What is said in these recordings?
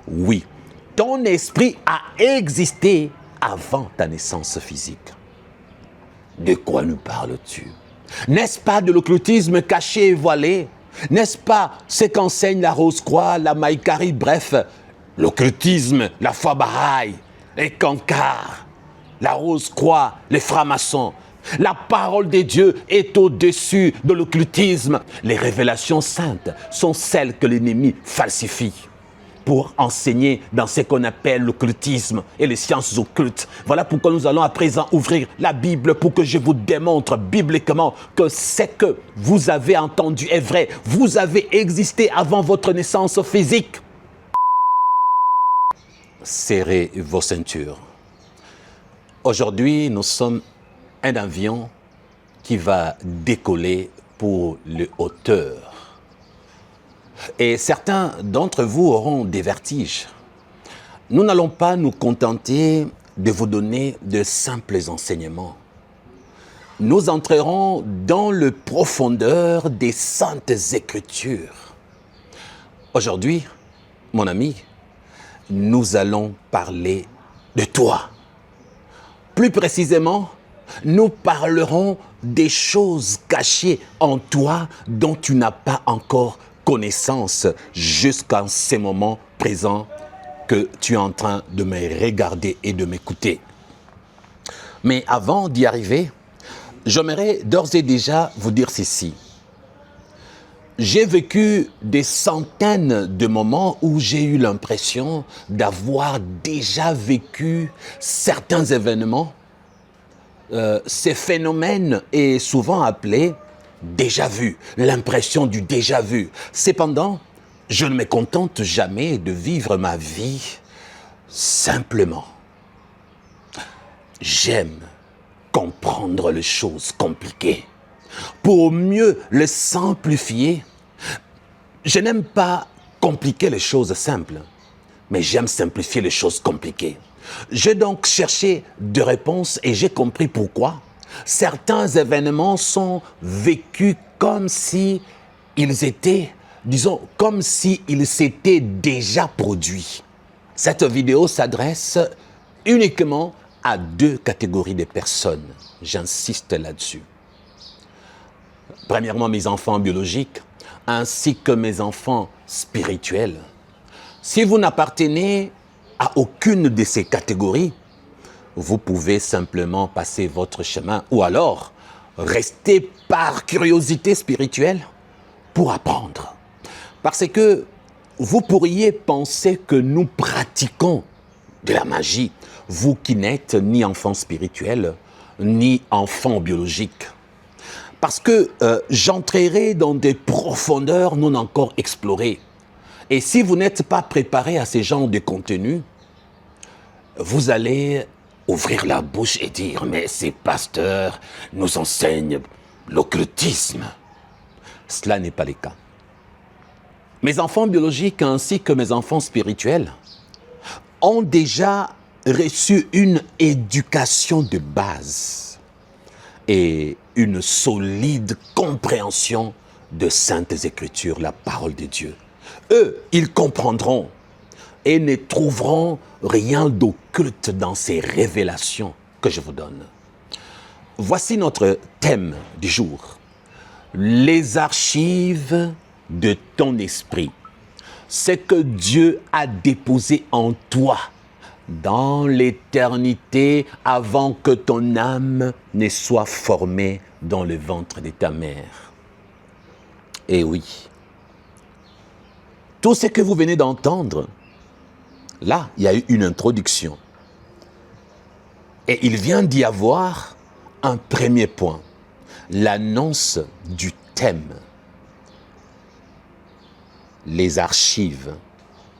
Oui, ton esprit a existé avant ta naissance physique. De quoi nous parles-tu? N'est-ce pas de l'occultisme caché et voilé? N'est-ce pas ce qu'enseigne la Rose-Croix, la Maïkari, bref, l'occultisme, la foi bahaï, les cancars, la Rose-Croix, les francs-maçons? La parole de Dieu est au-dessus de l'occultisme. Les révélations saintes sont celles que l'ennemi falsifie pour enseigner dans ce qu'on appelle l'occultisme et les sciences occultes. Voilà pourquoi nous allons à présent ouvrir la Bible pour que je vous démontre bibliquement que ce que vous avez entendu est vrai. Vous avez existé avant votre naissance physique. Serrez vos ceintures. Aujourd'hui, nous sommes un avion qui va décoller pour les hauteurs. Et certains d'entre vous auront des vertiges. Nous n'allons pas nous contenter de vous donner de simples enseignements. Nous entrerons dans le profondeur des saintes Écritures. Aujourd'hui, mon ami, nous allons parler de toi. Plus précisément, nous parlerons des choses cachées en toi dont tu n'as pas encore connaissance jusqu'à ce moment présent que tu es en train de me regarder et de m'écouter. Mais avant d'y arriver, j'aimerais d'ores et déjà vous dire ceci. J'ai vécu des centaines de moments où j'ai eu l'impression d'avoir déjà vécu certains événements. Ces phénomènes est souvent appelé déjà vu, l'impression du déjà vu. Cependant, je ne me contente jamais de vivre ma vie simplement. J'aime comprendre les choses compliquées pour mieux les simplifier. Je n'aime pas compliquer les choses simples, mais j'aime simplifier les choses compliquées. J'ai donc cherché des réponses et j'ai compris pourquoi certains événements sont vécus comme si ils étaient, disons, comme s'ils s'étaient déjà produits. Cette vidéo s'adresse uniquement à deux catégories de personnes. J'insiste là-dessus. Premièrement, mes enfants biologiques, ainsi que mes enfants spirituels. Si vous n'appartenez à aucune de ces catégories, vous pouvez simplement passer votre chemin ou alors rester par curiosité spirituelle pour apprendre. Parce que vous pourriez penser que nous pratiquons de la magie, vous qui n'êtes ni enfant spirituel, ni enfant biologique. Parce que j'entrerai dans des profondeurs non encore explorées. Et si vous n'êtes pas préparé à ce genre de contenu, vous allez ouvrir la bouche et dire « Mais ces pasteurs nous enseignent l'occultisme ». Cela n'est pas le cas. Mes enfants biologiques ainsi que mes enfants spirituels ont déjà reçu une éducation de base et une solide compréhension de Saintes Écritures, la parole de Dieu. Eux, ils comprendront et ne trouveront rien d'occulte dans ces révélations que je vous donne. Voici notre thème du jour. Les archives de ton esprit. Ce que Dieu a déposé en toi dans l'éternité avant que ton âme ne soit formée dans le ventre de ta mère. Et oui, tout ce que vous venez d'entendre, là, il y a eu une introduction. Et il vient d'y avoir un premier point, l'annonce du thème. Les archives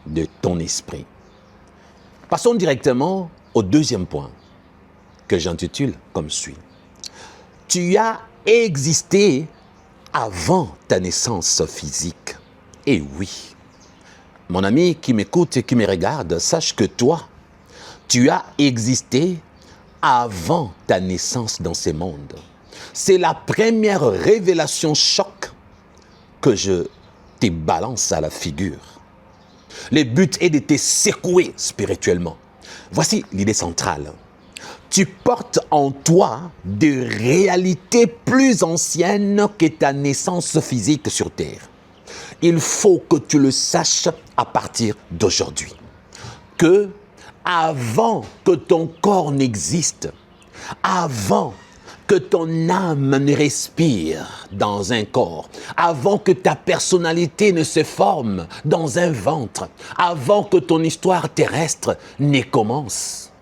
de ton esprit. Passons directement au deuxième point, que j'intitule comme suit. Tu as existé avant ta naissance physique. Et oui, mon ami qui m'écoute et qui me regarde, sache que toi, tu as existé avant ta naissance dans ce monde. C'est la première révélation choc que je te balance à la figure. Le but est de te secouer spirituellement. Voici l'idée centrale. Tu portes en toi des réalités plus anciennes que ta naissance physique sur Terre. Il faut que tu le saches à partir d'aujourd'hui. Que avant que ton corps n'existe, avant que ton âme ne respire dans un corps, avant que ta personnalité ne se forme dans un ventre, avant que ton histoire terrestre ne commence,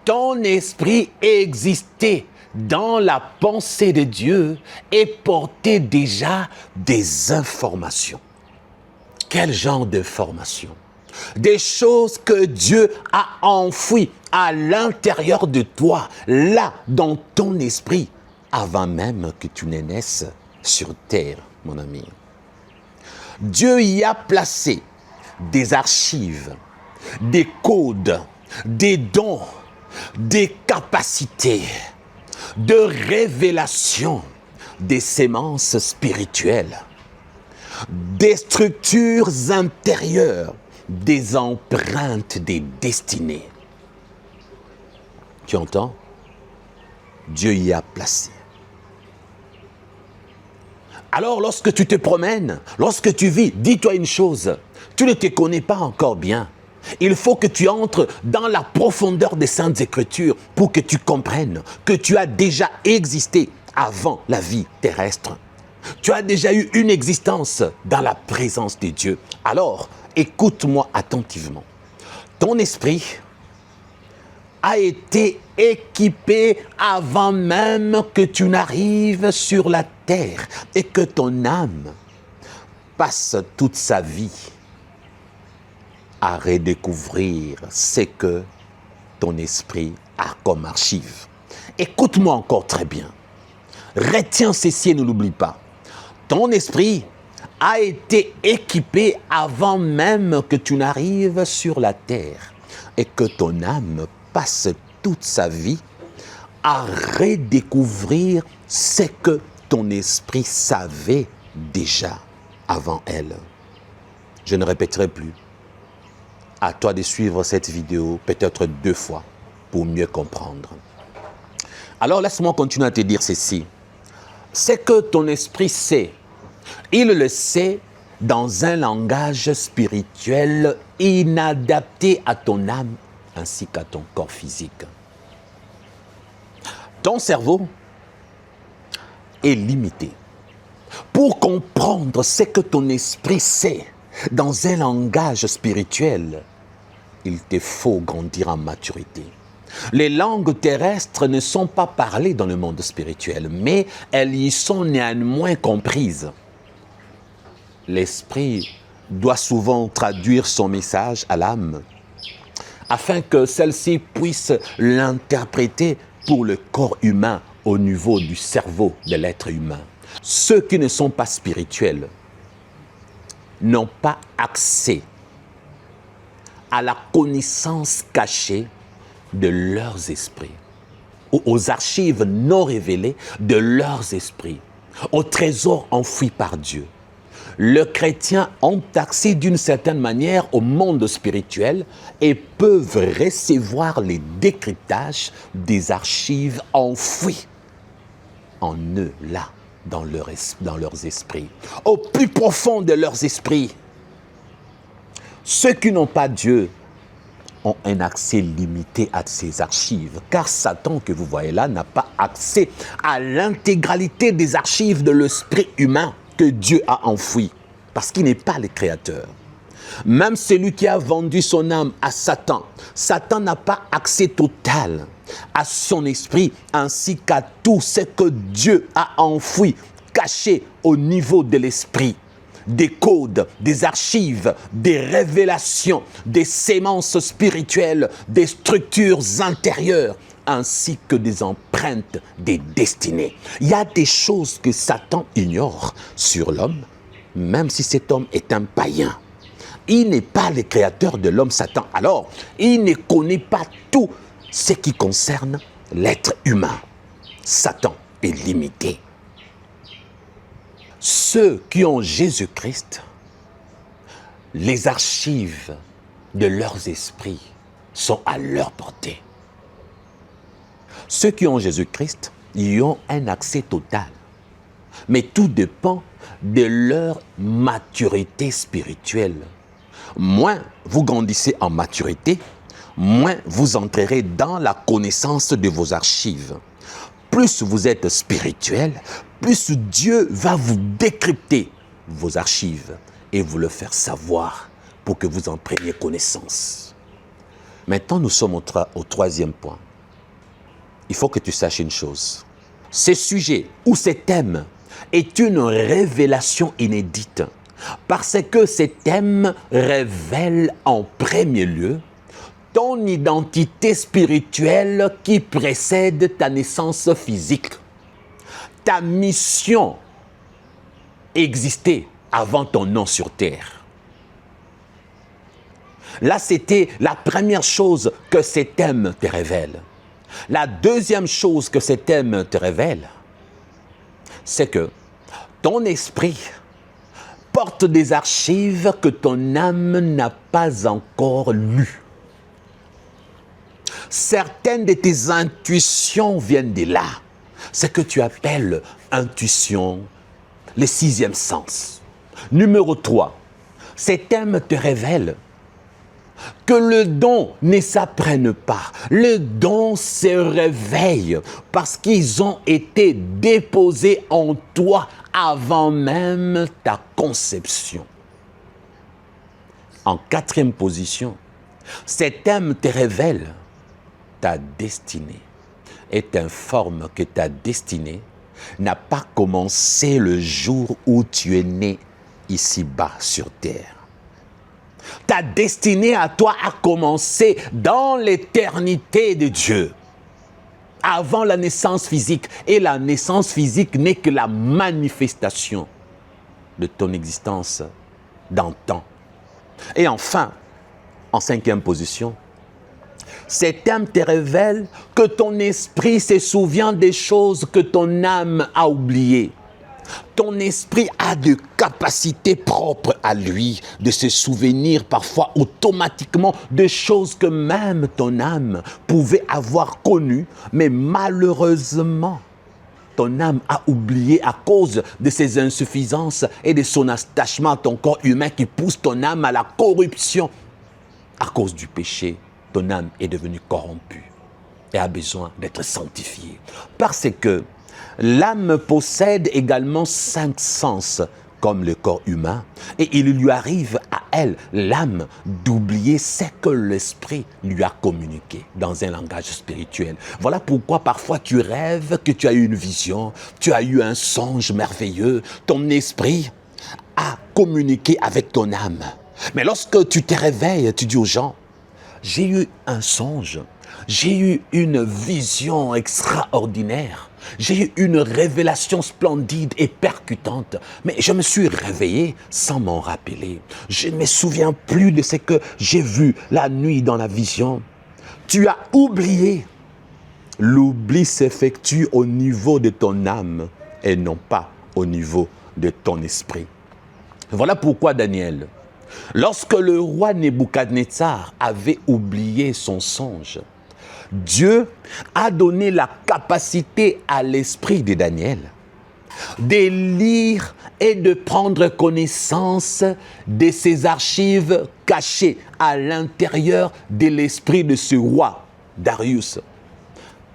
ton esprit existait dans la pensée de Dieu et portait déjà des informations. Quel genre d'informations? Des choses que Dieu a enfouies à l'intérieur de toi, là, dans ton esprit, avant même que tu ne naisses sur terre, mon ami. Dieu y a placé des archives, des codes, des dons, des capacités, de révélation, des sémences spirituelles, des structures intérieures, des empreintes des destinées. Tu entends? Dieu y a placé. Alors lorsque tu te promènes, lorsque tu vis, dis-toi une chose, tu ne te connais pas encore bien. Il faut que tu entres dans la profondeur des Saintes Écritures pour que tu comprennes que tu as déjà existé avant la vie terrestre. Tu as déjà eu une existence dans la présence de Dieu. Alors, écoute-moi attentivement. Ton esprit a été équipé avant même que tu n'arrives sur la terre et que ton âme passe toute sa vie à redécouvrir ce que ton esprit a comme archive. Écoute-moi encore très bien. Retiens ceci et ne l'oublie pas. Ton esprit a été équipé avant même que tu n'arrives sur la terre et que ton âme passe toute sa vie à redécouvrir ce que ton esprit savait déjà avant elle. Je ne répéterai plus. À toi de suivre cette vidéo peut-être 2 fois pour mieux comprendre. Alors laisse-moi continuer à te dire ceci. C'est que ton esprit sait. Il le sait dans un langage spirituel inadapté à ton âme ainsi qu'à ton corps physique. Ton cerveau est limité. Pour comprendre ce que ton esprit sait dans un langage spirituel, il te faut grandir en maturité. Les langues terrestres ne sont pas parlées dans le monde spirituel, mais elles y sont néanmoins comprises. L'esprit doit souvent traduire son message à l'âme, afin que celle-ci puisse l'interpréter pour le corps humain au niveau du cerveau de l'être humain. Ceux qui ne sont pas spirituels n'ont pas accès à la connaissance cachée de leurs esprits, ou aux archives non révélées de leurs esprits, aux trésors enfouis par Dieu. Les chrétiens ont accès d'une certaine manière au monde spirituel et peuvent recevoir les décryptages des archives enfouies en eux, là, dans leurs esprits, au plus profond de leurs esprits. Ceux qui n'ont pas Dieu ont un accès limité à ces archives, car Satan, que vous voyez là, n'a pas accès à l'intégralité des archives de l'esprit humain que Dieu a enfoui, parce qu'il n'est pas le créateur. Même celui qui a vendu son âme à Satan, Satan n'a pas accès total à son esprit ainsi qu'à tout ce que Dieu a enfoui, caché au niveau de l'esprit. Des codes, des archives, des révélations, des sémences spirituelles, des structures intérieures, ainsi que des empreintes des destinées. Il y a des choses que Satan ignore sur l'homme, même si cet homme est un païen. Il n'est pas le créateur de l'homme Satan. Alors, il ne connaît pas tout ce qui concerne l'être humain. Satan est limité. Ceux qui ont Jésus-Christ les archives de leurs esprits sont à leur portée. Ceux qui ont Jésus-Christ y ont un accès total. Mais tout dépend de leur maturité spirituelle. Moins vous grandissez en maturité, moins vous entrerez dans la connaissance de vos archives. Plus vous êtes spirituel, plus Dieu va vous décrypter vos archives et vous le faire savoir pour que vous en preniez connaissance. Maintenant, nous sommes au troisième point. Il faut que tu saches une chose. Ce sujet ou ce thème est une révélation inédite parce que ce thème révèle en premier lieu ton identité spirituelle qui précède ta naissance physique. Ta mission existait avant ton nom sur terre. Là, c'était la première chose que ce thème te révèle. La deuxième chose que ce thème te révèle, c'est que ton esprit porte des archives que ton âme n'a pas encore lues. Certaines de tes intuitions viennent de là. Ce que tu appelles intuition, le sixième sens. Numéro 3, ces thèmes te révèlent que le don ne s'apprenne pas. Le don se réveille parce qu'ils ont été déposés en toi avant même ta conception. En quatrième position, ces thèmes te révèlent ta destinée et t'informent que ta destinée n'a pas commencé le jour où tu es né ici-bas sur terre. Ta destinée à toi a commencé dans l'éternité de Dieu, avant la naissance physique. Et la naissance physique n'est que la manifestation de ton existence dans le temps. Et enfin, en cinquième position, ces thèmes te révèlent que ton esprit se souvient des choses que ton âme a oubliées. Ton esprit a des capacités propres à lui de se souvenir parfois automatiquement de choses que même ton âme pouvait avoir connues, mais malheureusement, ton âme a oublié à cause de ses insuffisances et de son attachement à ton corps humain qui pousse ton âme à la corruption. À cause du péché, ton âme est devenue corrompue et a besoin d'être sanctifiée. Parce que l'âme possède également 5 sens comme le corps humain et il lui arrive à elle, l'âme, d'oublier ce que l'esprit lui a communiqué dans un langage spirituel. Voilà pourquoi parfois tu rêves que tu as eu une vision, tu as eu un songe merveilleux, ton esprit a communiqué avec ton âme. Mais lorsque tu te réveilles, tu dis aux gens, j'ai eu un songe, j'ai eu une vision extraordinaire, j'ai eu une révélation splendide et percutante, mais je me suis réveillé sans m'en rappeler. Je ne me souviens plus de ce que j'ai vu la nuit dans la vision. Tu as oublié. L'oubli s'effectue au niveau de ton âme et non pas au niveau de ton esprit. Voilà pourquoi Daniel, lorsque le roi Nebuchadnezzar avait oublié son songe, Dieu a donné la capacité à l'esprit de Daniel de lire et de prendre connaissance de ces archives cachées à l'intérieur de l'esprit de ce roi, Darius.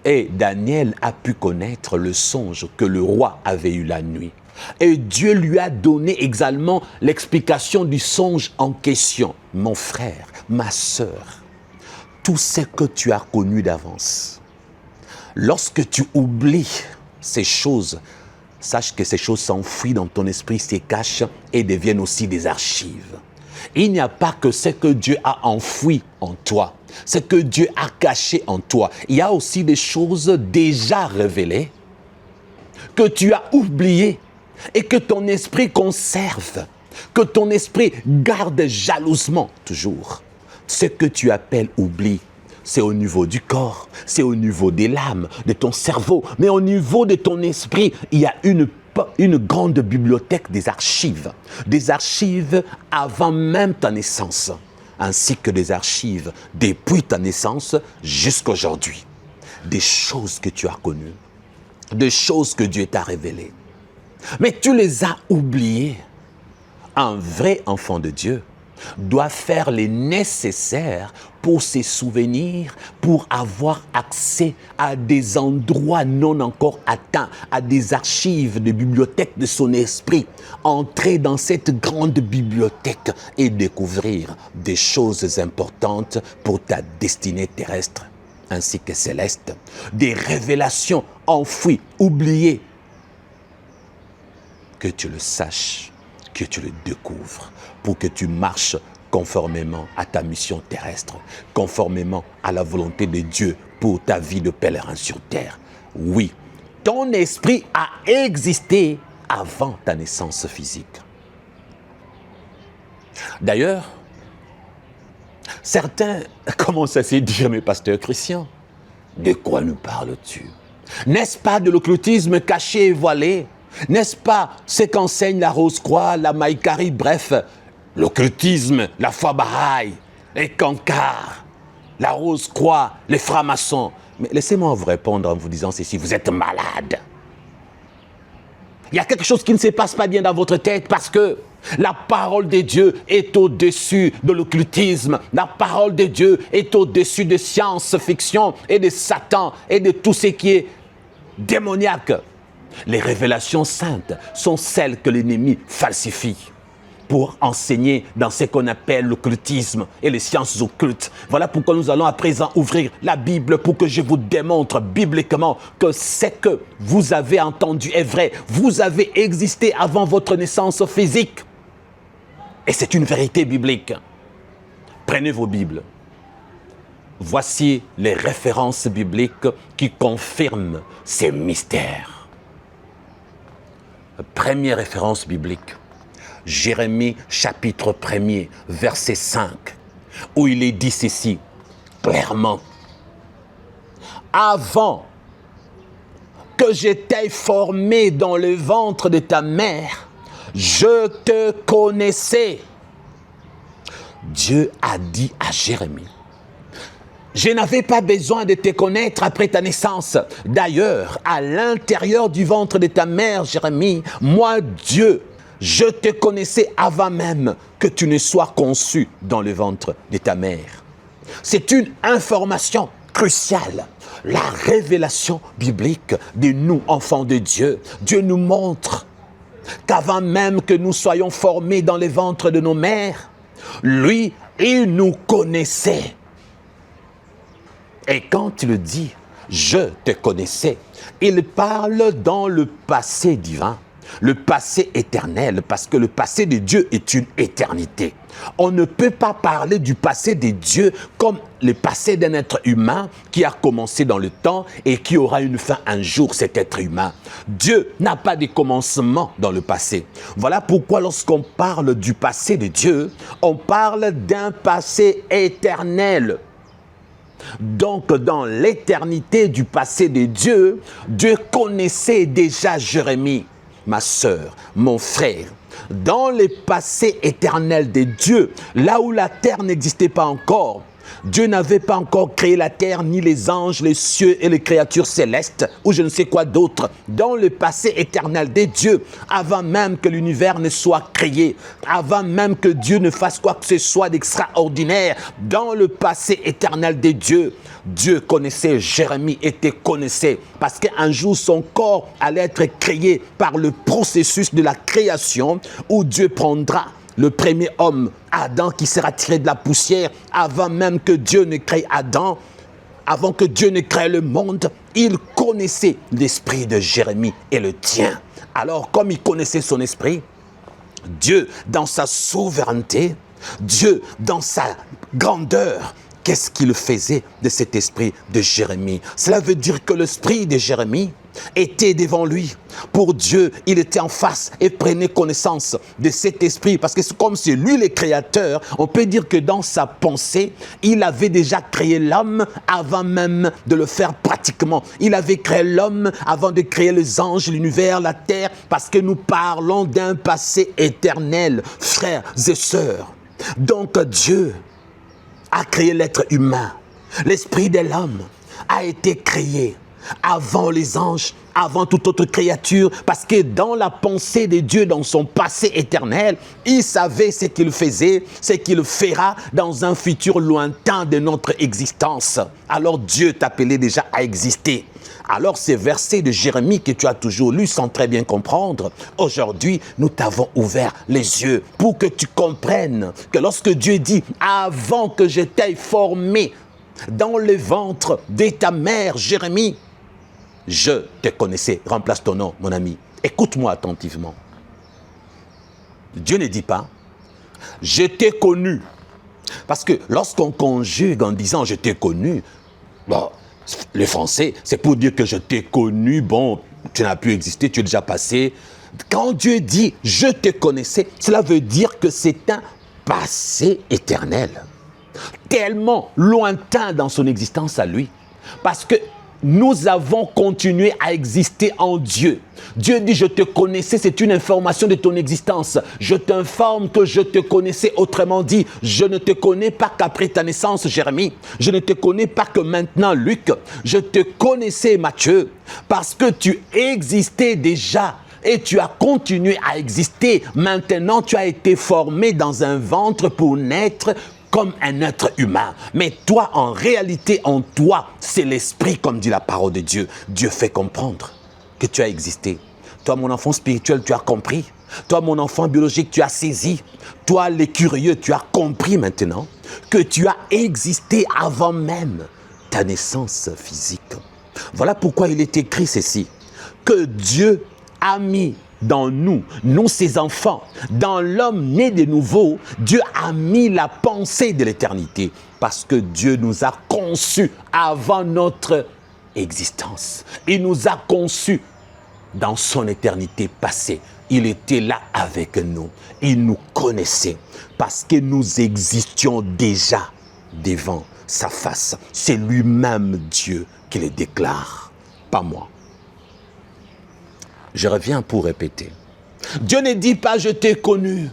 Et Daniel a pu connaître le songe que le roi avait eu la nuit. Et Dieu lui a donné également l'explication du songe en question. Mon frère, ma sœur, tout ce que tu as connu d'avance, lorsque tu oublies ces choses, sache que ces choses s'enfuient dans ton esprit, se cachent et deviennent aussi des archives. Il n'y a pas que ce que Dieu a enfoui en toi, ce que Dieu a caché en toi. Il y a aussi des choses déjà révélées que tu as oubliées et que ton esprit conserve, que ton esprit garde jalousement toujours. Ce que tu appelles oubli, c'est au niveau du corps, c'est au niveau de l'âme, de ton cerveau, mais au niveau de ton esprit, il y a une une grande bibliothèque des archives avant même ta naissance, ainsi que des archives depuis ta naissance jusqu'à aujourd'hui. Des choses que tu as connues, des choses que Dieu t'a révélées. Mais tu les as oubliées. Un vrai enfant de Dieu doit faire les nécessaires pour se souvenir, pour avoir accès à des endroits non encore atteints, à des archives, des bibliothèques de son esprit, entrer dans cette grande bibliothèque et découvrir des choses importantes pour ta destinée terrestre ainsi que céleste, des révélations enfouies, oubliées, que tu le saches, que tu le découvres, pour que tu marches conformément à ta mission terrestre, conformément à la volonté de Dieu pour ta vie de pèlerin sur terre. Oui, ton esprit a existé avant ta naissance physique. D'ailleurs, certains commencent à se dire, mais pasteur Christian, de quoi nous parles-tu? N'est-ce pas de l'occultisme caché et voilé? N'est-ce pas ce qu'enseigne la Rose-Croix, la Maïkari, bref, l'occultisme, la foi Bahaï, les Cancars, la Rose-Croix, les francs-maçons? Mais laissez-moi vous répondre en vous disant ceci, vous êtes malade. Il y a quelque chose qui ne se passe pas bien dans votre tête parce que la parole de Dieu est au-dessus de l'occultisme. La parole de Dieu est au-dessus de science-fiction et de Satan et de tout ce qui est démoniaque. Les révélations saintes sont celles que l'ennemi falsifie pour enseigner dans ce qu'on appelle l'occultisme et les sciences occultes. Voilà pourquoi nous allons à présent ouvrir la Bible pour que je vous démontre bibliquement que ce que vous avez entendu est vrai. Vous avez existé avant votre naissance physique. Et c'est une vérité biblique. Prenez vos Bibles. Voici les références bibliques qui confirment ces mystères. Première référence biblique. Jérémie chapitre 1er, verset 5, où il est dit ceci, clairement. Avant que je t'aie formé dans le ventre de ta mère, je te connaissais. Dieu a dit à Jérémie, je n'avais pas besoin de te connaître après ta naissance. D'ailleurs, à l'intérieur du ventre de ta mère, Jérémie, moi, Dieu, je te connaissais avant même que tu ne sois conçu dans le ventre de ta mère. C'est une information cruciale. La révélation biblique de nous, enfants de Dieu. Dieu nous montre qu'avant même que nous soyons formés dans les ventres de nos mères, lui, il nous connaissait. Et quand il dit « je te connaissais », il parle dans le passé divin. Le passé éternel, parce que le passé de Dieu est une éternité. On ne peut pas parler du passé de Dieu comme le passé d'un être humain qui a commencé dans le temps et qui aura une fin un jour, cet être humain. Dieu n'a pas de commencement dans le passé. Voilà pourquoi lorsqu'on parle du passé de Dieu, on parle d'un passé éternel. Donc, dans l'éternité du passé de Dieu, Dieu connaissait déjà Jérémie. Ma sœur, mon frère, dans le passé éternel de Dieu, là où la terre n'existait pas encore, Dieu n'avait pas encore créé la terre, ni les anges, les cieux et les créatures célestes, ou je ne sais quoi d'autre. Dans le passé éternel de Dieu, avant même que l'univers ne soit créé, avant même que Dieu ne fasse quoi que ce soit d'extraordinaire, dans le passé éternel de Dieu, Dieu connaissait Jérémie et te connaissait parce qu'un jour son corps allait être créé par le processus de la création où Dieu prendra le premier homme, Adam, qui sera tiré de la poussière avant même que Dieu ne crée Adam, avant que Dieu ne crée le monde. Il connaissait l'esprit de Jérémie et le tien. Alors, comme il connaissait son esprit, Dieu, dans sa souveraineté, Dieu, dans sa grandeur, qu'est-ce qu'il faisait de cet esprit de Jérémie? Cela veut dire que l'esprit de Jérémie était devant lui. Pour Dieu, il était en face et prenait connaissance de cet esprit. Parce que comme c'est lui le créateur, on peut dire que dans sa pensée, il avait déjà créé l'homme avant même de le faire pratiquement. Il avait créé l'homme avant de créer les anges, l'univers, la terre, parce que nous parlons d'un passé éternel, frères et sœurs. Donc Dieu a créé l'être humain. L'esprit de l'homme a été créé avant les anges, avant toute autre créature, parce que dans la pensée de Dieu, dans son passé éternel, il savait ce qu'il faisait, ce qu'il fera dans un futur lointain de notre existence. Alors Dieu t'appelait déjà à exister. Alors ces versets de Jérémie que tu as toujours lus sans très bien comprendre, aujourd'hui nous t'avons ouvert les yeux pour que tu comprennes que lorsque Dieu dit « avant que je t'aie formé dans le ventre de ta mère, Jérémie, je te connaissais. » Remplace ton nom, mon ami. Écoute-moi attentivement. Dieu ne dit pas « je t'ai connu ». Parce que lorsqu'on conjugue en disant « je t'ai connu », bon, le français, c'est pour dire que je t'ai connu, bon, tu n'as plus existé, tu es déjà passé. Quand Dieu dit « je te connaissais », cela veut dire que c'est un passé éternel. Tellement lointain dans son existence à lui. Parce que nous avons continué à exister en Dieu. Dieu dit, je te connaissais, c'est une information de ton existence. Je t'informe que je te connaissais, autrement dit, je ne te connais pas qu'après ta naissance, Jérémie. Je ne te connais pas que maintenant, Luc. Je te connaissais, Matthieu, parce que tu existais déjà. Et tu as continué à exister. Maintenant, tu as été formé dans un ventre pour naître comme un être humain. Mais toi, en réalité, en toi, c'est l'esprit, comme dit la parole de Dieu. Dieu fait comprendre que tu as existé. Toi, mon enfant spirituel, tu as compris. Toi, mon enfant biologique, tu as saisi. Toi, les curieux, tu as compris maintenant que tu as existé avant même ta naissance physique. Voilà pourquoi il est écrit ceci, que Dieu a mis dans nous ses enfants, dans l'homme né de nouveau, Dieu a mis la pensée de l'éternité parce que Dieu nous a conçus avant notre existence. Il nous a conçus dans son éternité passée. Il était là avec nous. Il nous connaissait parce que nous existions déjà devant sa face. C'est lui-même Dieu qui le déclare, pas moi. Je reviens pour répéter. Dieu ne dit pas « je t'ai connu ».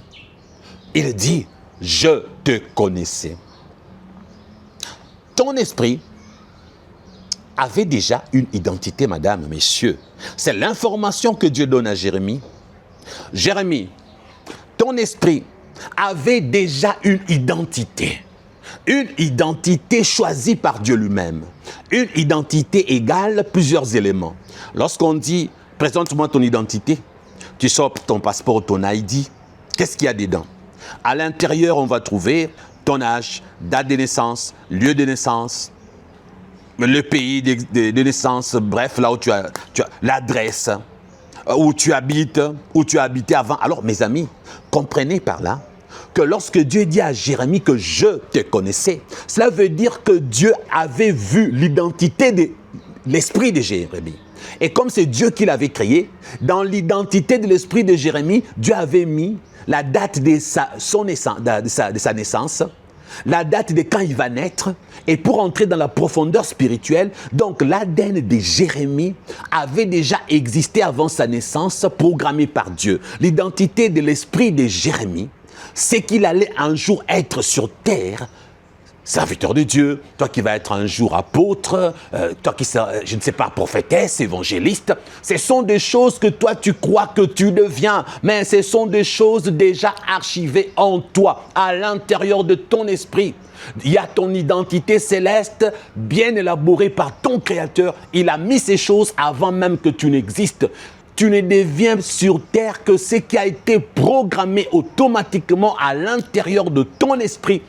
Il dit « je te connaissais ». Ton esprit avait déjà une identité, madame, messieurs. C'est l'information que Dieu donne à Jérémie. Jérémie, ton esprit avait déjà une identité choisie par Dieu lui-même. Une identité égale plusieurs éléments. Lorsqu'on dit « présente-moi ton identité », tu sors ton passeport, ton ID, qu'est-ce qu'il y a dedans? À l'intérieur, on va trouver ton âge, date de naissance, lieu de naissance, le pays de naissance, bref, là où tu as l'adresse, où tu habites, où tu as habité avant. Alors, mes amis, comprenez par là que lorsque Dieu dit à Jérémie que je te connaissais, cela veut dire que Dieu avait vu l'identité de l'esprit de Jérémie. Et comme c'est Dieu qui l'avait créé, dans l'identité de l'esprit de Jérémie, Dieu avait mis la date de sa naissance, la date de quand il va naître, et pour entrer dans la profondeur spirituelle, donc l'ADN de Jérémie avait déjà existé avant sa naissance, programmée par Dieu. L'identité de l'esprit de Jérémie, c'est qu'il allait un jour être sur terre, serviteur de Dieu, toi qui vas être un jour apôtre, toi qui seras, je ne sais pas, prophétesse, évangéliste, ce sont des choses que toi tu crois que tu deviens, mais ce sont des choses déjà archivées en toi, à l'intérieur de ton esprit. Il y a ton identité céleste, bien élaborée par ton Créateur. Il a mis ces choses avant même que tu n'existes. Tu ne deviens sur terre que ce qui a été programmé automatiquement à l'intérieur de ton esprit,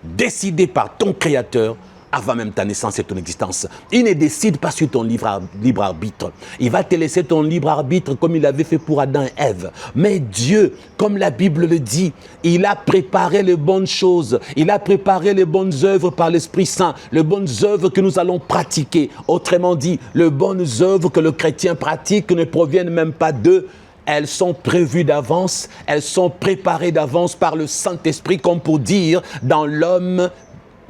décidé par ton Créateur avant même ta naissance et ton existence. Il ne décide pas sur ton libre arbitre. Il va te laisser ton libre arbitre comme il avait fait pour Adam et Ève. Mais Dieu, comme la Bible le dit, il a préparé les bonnes choses. Il a préparé les bonnes œuvres par l'Esprit Saint, les bonnes œuvres que nous allons pratiquer. Autrement dit, les bonnes œuvres que le chrétien pratique ne proviennent même pas d'eux. Elles sont prévues d'avance, elles sont préparées d'avance par le Saint-Esprit, comme pour dire, dans l'homme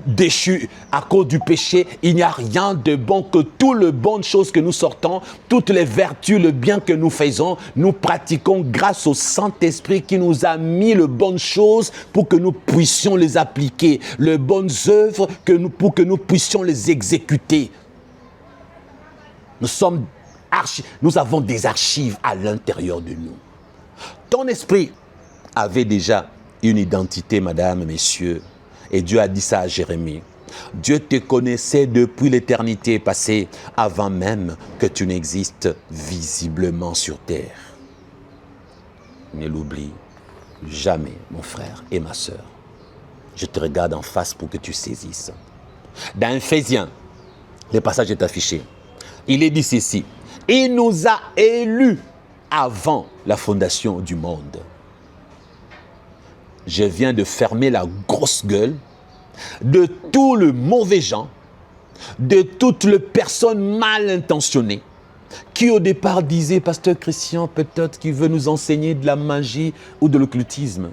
déchu à cause du péché, il n'y a rien de bon que toutes les bonnes choses que nous sortons, toutes les vertus, le bien que nous faisons, nous pratiquons grâce au Saint-Esprit qui nous a mis les bonnes choses pour que nous puissions les appliquer, les bonnes œuvres pour que nous puissions les exécuter. Nous avons des archives à l'intérieur de nous. Ton esprit avait déjà une identité, mesdames, messieurs. Et Dieu a dit ça à Jérémie. Dieu te connaissait depuis l'éternité passée, avant même que tu n'existes visiblement sur terre. Ne l'oublie jamais, mon frère et ma sœur. Je te regarde en face pour que tu saisisses. Dans Éphésiens, le passage est affiché. Il est dit ceci. Il nous a élus avant la fondation du monde. Je viens de fermer la grosse gueule de tous les mauvais gens, de toutes les personnes mal intentionnées qui au départ disaient, Pasteur Christian, peut-être qu'il veut nous enseigner de la magie ou de l'occultisme.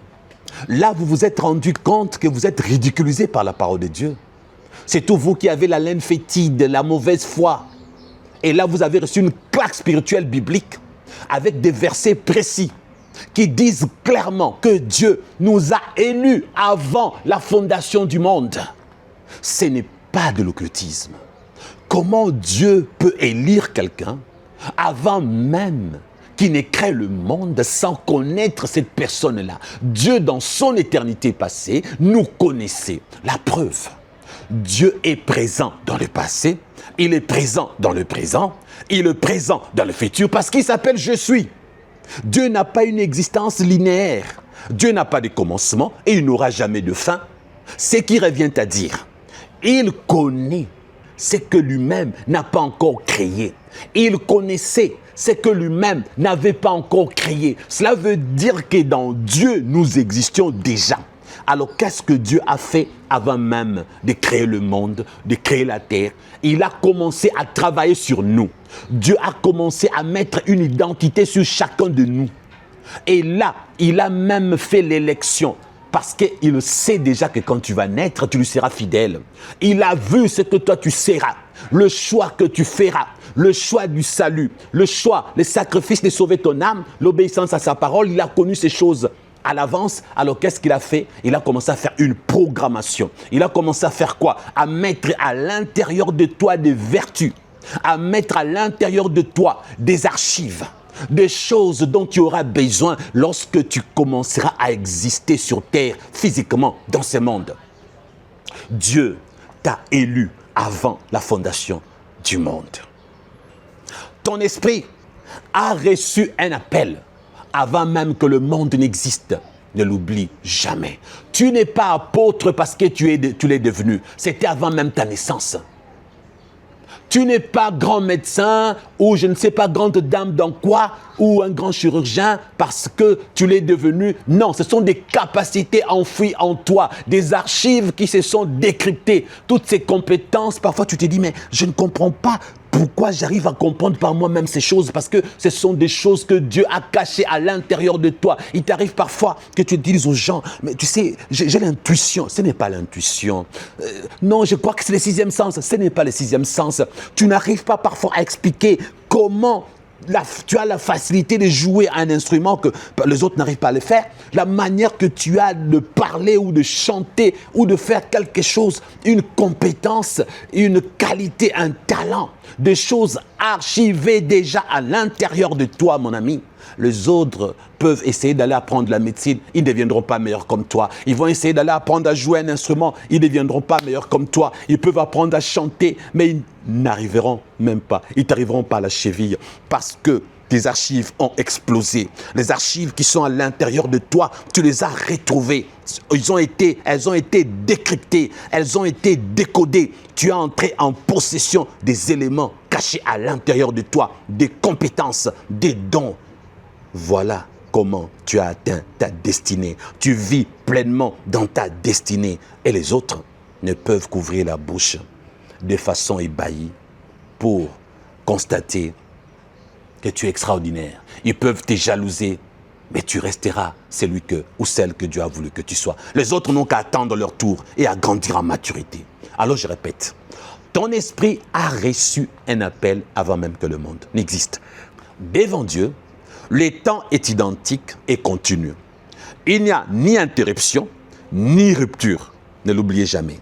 Là, vous vous êtes rendu compte que vous êtes ridiculisé par la parole de Dieu. C'est tout vous qui avez la laine fétide, la mauvaise foi. Et là, vous avez reçu une claque spirituelle biblique avec des versets précis qui disent clairement que Dieu nous a élus avant la fondation du monde. Ce n'est pas de l'occultisme. Comment Dieu peut élire quelqu'un avant même qu'il n'ait créé le monde sans connaître cette personne-là? Dieu, dans son éternité passée, nous connaissait. La preuve, Dieu est présent dans le passé, il est présent dans le présent, il est présent dans le futur parce qu'il s'appelle « Je suis ». Dieu n'a pas une existence linéaire. Dieu n'a pas de commencement et il n'aura jamais de fin. Ce qui revient à dire, il connaît ce que lui-même n'a pas encore créé. Il connaissait ce que lui-même n'avait pas encore créé. Cela veut dire que dans Dieu, nous existions déjà. Alors qu'est-ce que Dieu a fait avant même de créer le monde, de créer la terre? Il a commencé à travailler sur nous. Dieu a commencé à mettre une identité sur chacun de nous. Et là, il a même fait l'élection. Parce qu'il sait déjà que quand tu vas naître, tu lui seras fidèle. Il a vu ce que toi tu seras, le choix que tu feras, le choix du salut, le choix, le sacrifice de sauver ton âme, l'obéissance à sa parole. Il a connu ces choses à l'avance. Alors qu'est-ce qu'il a fait? Il a commencé à faire une programmation. Il a commencé à faire quoi? À mettre à l'intérieur de toi des vertus, à mettre à l'intérieur de toi des archives, des choses dont tu auras besoin lorsque tu commenceras à exister sur terre physiquement dans ce monde. Dieu t'a élu avant la fondation du monde. Ton esprit a reçu un appel avant même que le monde n'existe. Ne l'oublie jamais. Tu n'es pas apôtre parce que tu l'es devenu. C'était avant même ta naissance. Tu n'es pas grand médecin ou je ne sais pas grande dame dans quoi ou un grand chirurgien parce que tu l'es devenu. Non, ce sont des capacités enfouies en toi, des archives qui se sont décryptées. Toutes ces compétences, parfois tu te dis mais je ne comprends pas pourquoi j'arrive à comprendre par moi-même ces choses parce que ce sont des choses que Dieu a cachées à l'intérieur de toi. Il t'arrive parfois que tu dises aux gens, mais tu sais, j'ai l'intuition. Ce n'est pas l'intuition. Non, je crois que c'est le sixième sens. Ce n'est pas le sixième sens. Tu n'arrives pas parfois à expliquer comment tu as la facilité de jouer un instrument que les autres n'arrivent pas à le faire, la manière que tu as de parler ou de chanter ou de faire quelque chose, une compétence, une qualité, un talent, des choses archivées déjà à l'intérieur de toi, mon ami. Les autres peuvent essayer d'aller apprendre la médecine, ils ne deviendront pas meilleurs comme toi. Ils vont essayer d'aller apprendre à jouer un instrument, ils ne deviendront pas meilleurs comme toi. Ils peuvent apprendre à chanter, mais ils n'arriveront même pas. Ils t'arriveront pas à la cheville parce que tes archives ont explosé. Les archives qui sont à l'intérieur de toi, tu les as retrouvées. Elles ont été décryptées, elles ont été décodées. Tu es entré en possession des éléments cachés à l'intérieur de toi, des compétences, des dons. Voilà comment tu as atteint ta destinée. Tu vis pleinement dans ta destinée. Et les autres ne peuvent qu'ouvrir la bouche de façon ébahie pour constater que tu es extraordinaire. Ils peuvent te jalouser, mais tu resteras celui ou celle que Dieu a voulu que tu sois. Les autres n'ont qu'à attendre leur tour et à grandir en maturité. Alors je répète, ton esprit a reçu un appel avant même que le monde n'existe. Devant Dieu, le temps est identique et continu. Il n'y a ni interruption, ni rupture. Ne l'oubliez jamais.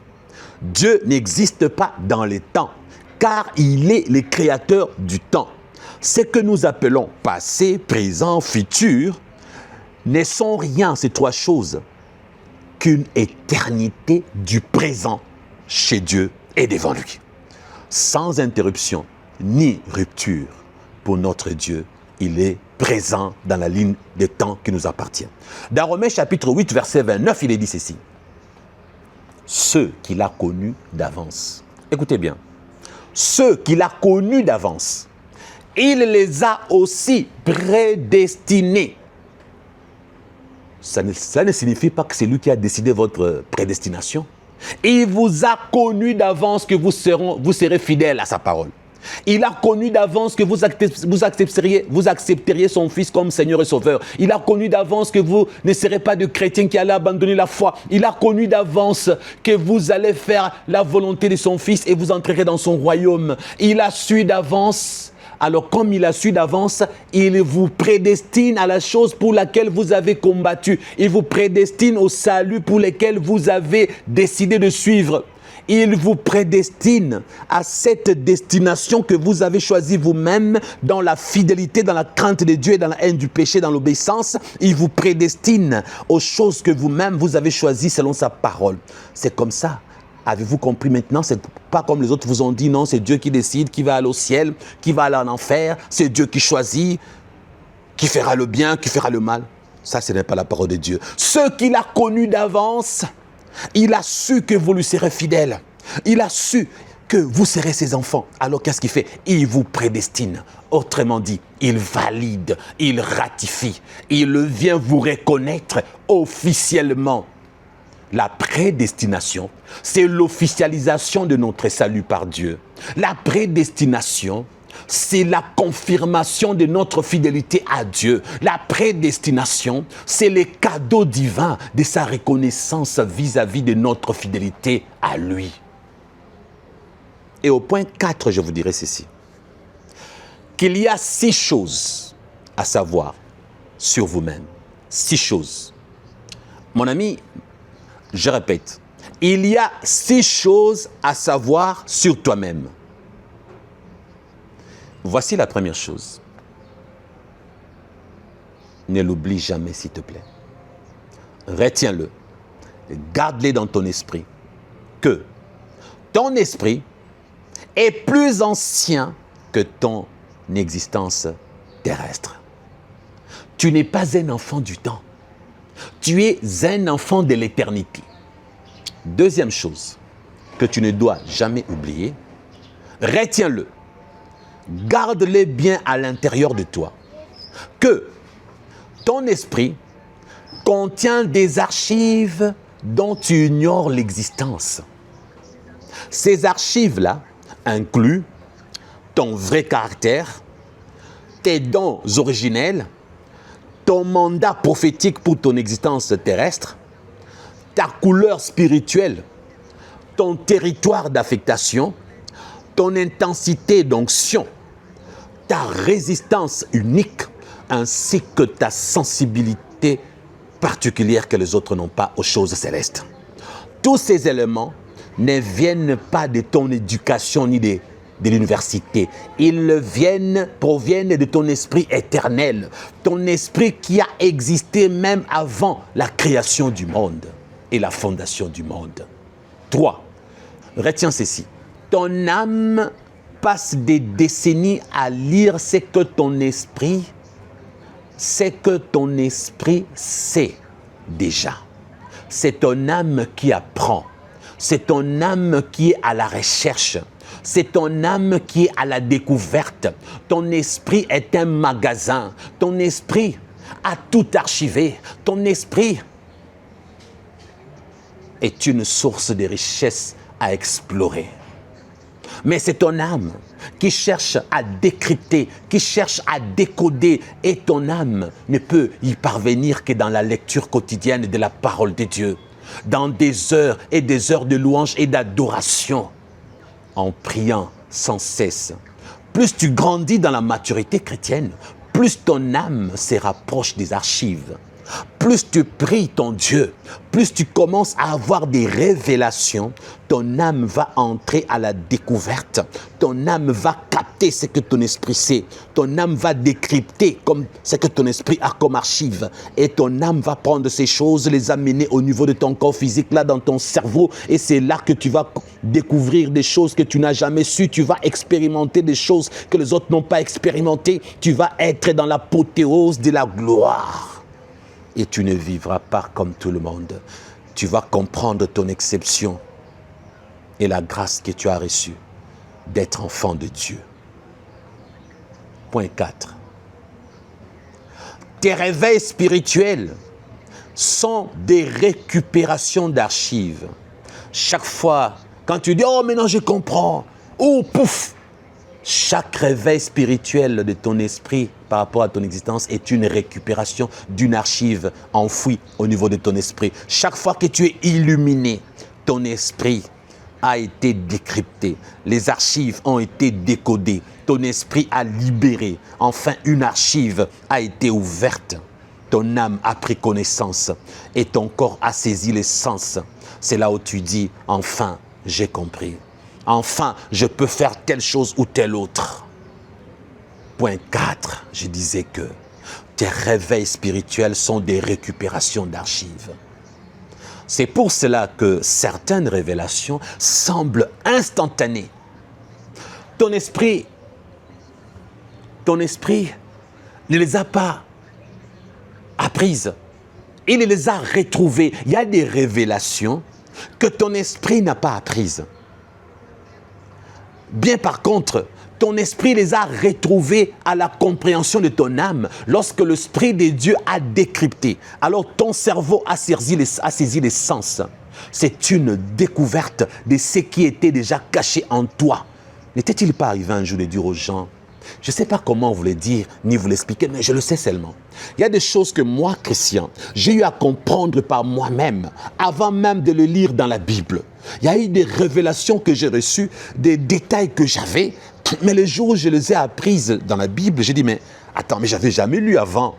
Dieu n'existe pas dans les temps, car il est le créateur du temps. Ce que nous appelons passé, présent, futur, ne sont rien, ces trois choses, qu'une éternité du présent chez Dieu et devant lui. Sans interruption ni rupture pour notre Dieu, il est présent dans la ligne des temps qui nous appartient. Dans Romains chapitre 8, verset 29, il est dit ceci. Ceux qu'il a connus d'avance. Écoutez bien. Ceux qu'il a connus d'avance, il les a aussi prédestinés. Ça ne signifie pas que c'est lui qui a décidé votre prédestination. Il vous a connu d'avance que vous serez fidèles à sa parole. Il a connu d'avance que vous accepteriez son Fils comme Seigneur et Sauveur. Il a connu d'avance que vous ne serez pas de chrétiens qui allez abandonner la foi. Il a connu d'avance que vous allez faire la volonté de son Fils et vous entrerez dans son royaume. Il a su d'avance. Alors comme il a su d'avance, il vous prédestine à la chose pour laquelle vous avez combattu. Il vous prédestine au salut pour lequel vous avez décidé de suivre. Il vous prédestine à cette destination que vous avez choisie vous-même dans la fidélité, dans la crainte de Dieu et dans la haine du péché, dans l'obéissance. Il vous prédestine aux choses que vous-même vous avez choisies selon sa parole. C'est comme ça. Avez-vous compris maintenant? C'est pas comme les autres vous ont dit, non, c'est Dieu qui décide, qui va aller au ciel, qui va aller en enfer. C'est Dieu qui choisit, qui fera le bien, qui fera le mal. Ça, ce n'est pas la parole de Dieu. Ce qu'il a connu d'avance, il a su que vous lui serez fidèles. Il a su que vous serez ses enfants. Alors qu'est-ce qu'il fait? Il vous prédestine. Autrement dit, il valide, il ratifie. Il vient vous reconnaître officiellement. La prédestination, c'est l'officialisation de notre salut par Dieu. La prédestination, c'est la confirmation de notre fidélité à Dieu. La prédestination, c'est le cadeau divin de sa reconnaissance vis-à-vis de notre fidélité à lui. Et au point 4, je vous dirai ceci. Qu'il y a 6 choses à savoir sur vous-même. 6 choses. Mon ami, je répète, il y a 6 choses à savoir sur toi-même. Voici la première chose. Ne l'oublie jamais, s'il te plaît. Retiens-le. Garde-le dans ton esprit. Que ton esprit est plus ancien que ton existence terrestre. Tu n'es pas un enfant du temps. Tu es un enfant de l'éternité. Deuxième chose que tu ne dois jamais oublier, retiens-le. Garde-le bien à l'intérieur de toi. Que ton esprit contient des archives dont tu ignores l'existence. Ces archives-là incluent ton vrai caractère, tes dons originels, ton mandat prophétique pour ton existence terrestre, ta couleur spirituelle, ton territoire d'affectation, ton intensité d'onction, ta résistance unique, ainsi que ta sensibilité particulière que les autres n'ont pas aux choses célestes. Tous ces éléments ne viennent pas de ton éducation ni de l'université. Ils proviennent de ton esprit éternel, ton esprit qui a existé même avant la création du monde et la fondation du monde. 3. Retiens ceci. Ton âme passes des décennies à lire ce que ton esprit sait déjà. C'est ton âme qui apprend. C'est ton âme qui est à la recherche. C'est ton âme qui est à la découverte. Ton esprit est un magasin. Ton esprit a tout archivé. Ton esprit est une source de richesse à explorer. Mais c'est ton âme qui cherche à décrypter, qui cherche à décoder. Et ton âme ne peut y parvenir que dans la lecture quotidienne de la parole de Dieu, dans des heures et des heures de louange et d'adoration, en priant sans cesse. Plus tu grandis dans la maturité chrétienne, plus ton âme se rapproche des archives. Plus tu pries ton Dieu, plus tu commences à avoir des révélations, ton âme va entrer à la découverte. Ton âme va capter ce que ton esprit sait. Ton âme va décrypter comme ce que ton esprit a comme archive. Et ton âme va prendre ces choses, les amener au niveau de ton corps physique, là dans ton cerveau. Et c'est là que tu vas découvrir des choses que tu n'as jamais su. Tu vas expérimenter des choses que les autres n'ont pas expérimentées. Tu vas être dans l'apothéose de la gloire. Et tu ne vivras pas comme tout le monde. Tu vas comprendre ton exception et la grâce que tu as reçue d'être enfant de Dieu. Point 4. Tes réveils spirituels sont des récupérations d'archives. Chaque fois, quand tu dis « Oh, maintenant je comprends » ou « Pouf !» Chaque réveil spirituel de ton esprit par rapport à ton existence est une récupération d'une archive enfouie au niveau de ton esprit. Chaque fois que tu es illuminé, ton esprit a été décrypté. Les archives ont été décodées. Ton esprit a libéré. Enfin, une archive a été ouverte. Ton âme a pris connaissance et ton corps a saisi les sens. C'est là où tu dis, enfin, j'ai compris. Enfin, je peux faire telle chose ou telle autre. Point 4, je disais que tes réveils spirituels sont des récupérations d'archives. C'est pour cela que certaines révélations semblent instantanées. Ton esprit ne les a pas apprises. Il les a retrouvées. Il y a des révélations que ton esprit n'a pas apprises. Bien par contre, ton esprit les a retrouvés à la compréhension de ton âme lorsque l'Esprit de Dieu a décrypté. Alors ton cerveau a saisi les sens. C'est une découverte de ce qui était déjà caché en toi. N'était-il pas arrivé un jour de dire aux gens, je ne sais pas comment vous le dire, ni vous l'expliquer, mais je le sais seulement. Il y a des choses que moi, chrétien, j'ai eu à comprendre par moi-même, avant même de le lire dans la Bible. Il y a eu des révélations que j'ai reçues, des détails que j'avais, mais le jour où je les ai apprises dans la Bible, j'ai dit, mais attends, mais je n'avais jamais lu avant.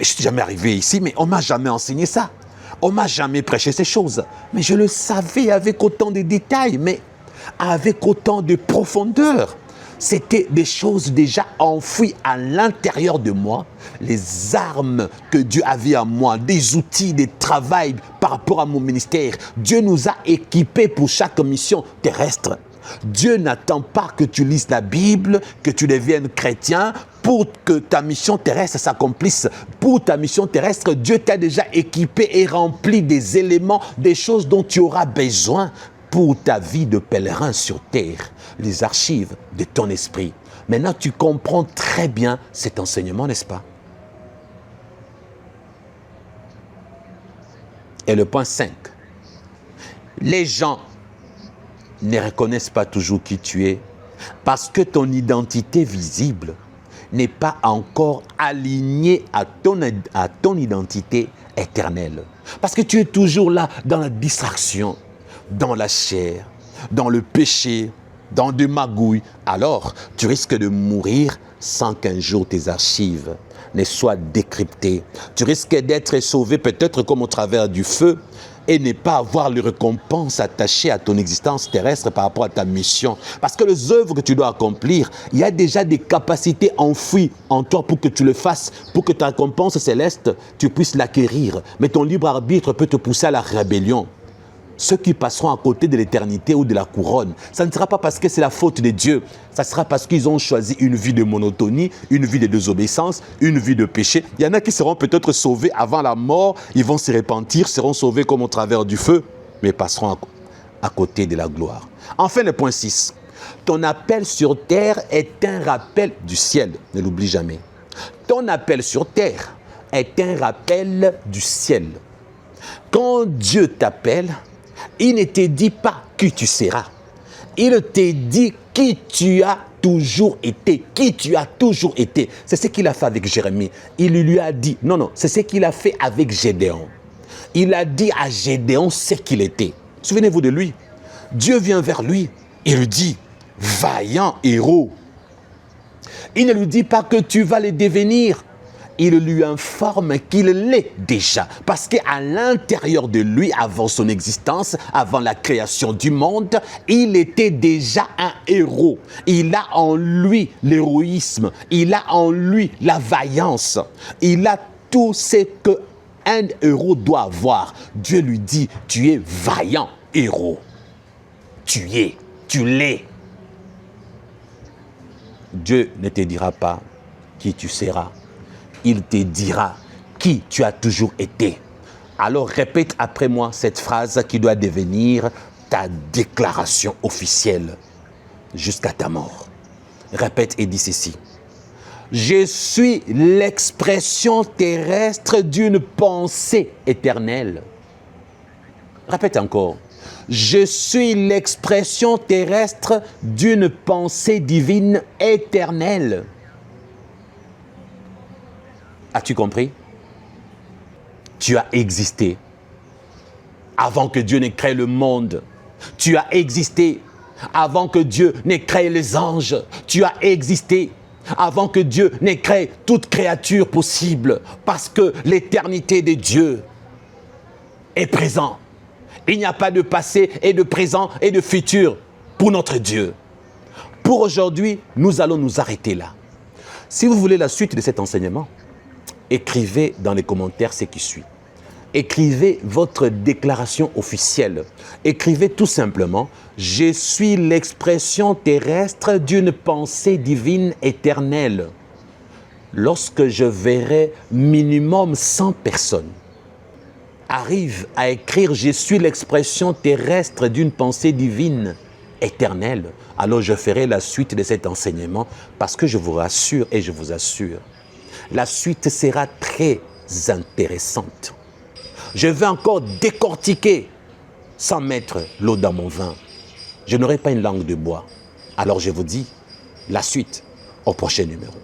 Je ne suis jamais arrivé ici, mais on ne m'a jamais enseigné ça. On ne m'a jamais prêché ces choses. Mais je le savais avec autant de détails, mais avec autant de profondeur. C'était des choses déjà enfouies à l'intérieur de moi, les armes que Dieu avait en moi, des outils, des travails par rapport à mon ministère. Dieu nous a équipés pour chaque mission terrestre. Dieu n'attend pas que tu lises la Bible, que tu deviennes chrétien pour que ta mission terrestre s'accomplisse. Pour ta mission terrestre, Dieu t'a déjà équipé et rempli des éléments, des choses dont tu auras besoin pour ta vie de pèlerin sur terre, les archives de ton esprit. Maintenant, tu comprends très bien cet enseignement, n'est-ce pas? Et le point 5. Les gens ne reconnaissent pas toujours qui tu es parce que ton identité visible n'est pas encore alignée à ton identité éternelle. Parce que tu es toujours là dans la distraction, dans la chair, dans le péché, dans des magouilles. Alors, tu risques de mourir sans qu'un jour tes archives ne soient décryptées. Tu risques d'être sauvé peut-être comme au travers du feu et ne pas avoir les récompenses attachées à ton existence terrestre par rapport à ta mission. Parce que les œuvres que tu dois accomplir, il y a déjà des capacités enfouies en toi pour que tu le fasses, pour que ta récompense céleste, tu puisses l'acquérir. Mais ton libre arbitre peut te pousser à la rébellion. ceux qui passeront à côté de l'éternité ou de la couronne, ça ne sera pas parce que c'est la faute de Dieu, ça sera parce qu'ils ont choisi une vie de monotonie, une vie de désobéissance, une vie de péché. Il y en a qui seront peut-être sauvés avant la mort, ils vont se repentir, seront sauvés comme au travers du feu, mais passeront à côté de la gloire. Enfin, le point 6. Ton appel sur terre est un rappel du ciel. Ne l'oublie jamais. Ton appel sur terre est un rappel du ciel. Quand Dieu t'appelle, il ne te dit pas qui tu seras. Il te dit qui tu as toujours été. Qui tu as toujours été. C'est ce qu'il a fait avec Jérémie. Il lui a dit, non, c'est ce qu'il a fait avec Gédéon. Il a dit à Gédéon ce qu'il était. Souvenez-vous de lui. Dieu vient vers lui et lui dit, vaillant héros. Il ne lui dit pas que tu vas le devenir. Il lui informe qu'il l'est déjà. Parce qu'à l'intérieur de lui, avant son existence, avant la création du monde, il était déjà un héros. Il a en lui l'héroïsme. Il a en lui la vaillance. Il a tout ce qu'un héros doit avoir. Dieu lui dit, tu es vaillant héros. Tu l'es. Dieu ne te dira pas qui tu seras. Il te dira qui tu as toujours été. Alors répète après moi cette phrase qui doit devenir ta déclaration officielle jusqu'à ta mort. Répète et dis ceci. Je suis l'expression terrestre d'une pensée éternelle. Répète encore. Je suis l'expression terrestre d'une pensée divine éternelle. As-tu compris? Tu as existé avant que Dieu n'ait créé le monde. Tu as existé avant que Dieu n'ait créé les anges. Tu as existé avant que Dieu n'ait créé toute créature possible. Parce que l'éternité de Dieu est présente. Il n'y a pas de passé et de présent et de futur pour notre Dieu. Pour aujourd'hui, nous allons nous arrêter là. Si vous voulez la suite de cet enseignement, écrivez dans les commentaires ce qui suit. Écrivez votre déclaration officielle. Écrivez tout simplement « Je suis l'expression terrestre d'une pensée divine éternelle ». Lorsque je verrai minimum 100 personnes arrive à écrire « Je suis l'expression terrestre d'une pensée divine éternelle », alors je ferai la suite de cet enseignement parce que je vous rassure et je vous assure, la suite sera très intéressante. Je vais encore décortiquer sans mettre l'eau dans mon vin. Je n'aurai pas une langue de bois. Alors je vous dis la suite au prochain numéro.